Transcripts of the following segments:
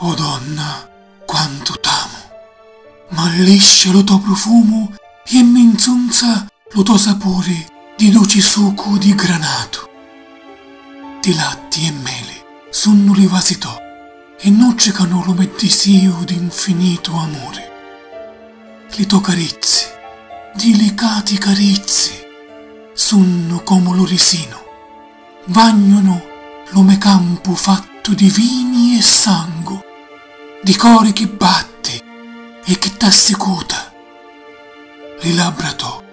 O donna, quanto t'amo, ma lisce lo tuo profumo e mi inzunza lo tuo sapore di dolce succo di granato. Di latti e mele sono li vasi to e nuccicano lo medisio di infinito amore. Le tue carezze, delicati carezze, sono come lo resino, bagnano lo me campo fatto di vini e sangue, di cuore che batte e che t'assicuta. Le labbra to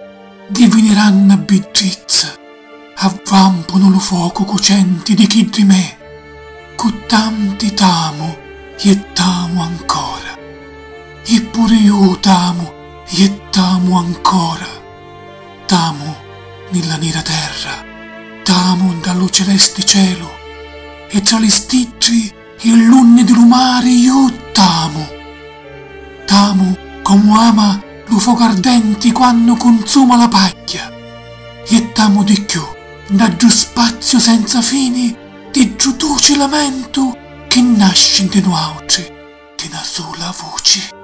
divineranno a bellezza, avvampano lo fuoco cocenti di chi di me, cu tanti t'amo e t'amo ancora, eppure io t'amo e t'amo ancora, t'amo nella nera terra, t'amo dallo celeste cielo, e tra le sticci e l'unne del mare io t'amo, t'amo come ama lo fuoco ardente quando consuma la paglia, e t'amo di più da giù spazio senza fine di giù dolce lamento che nasce in te nuauce di una sola voce.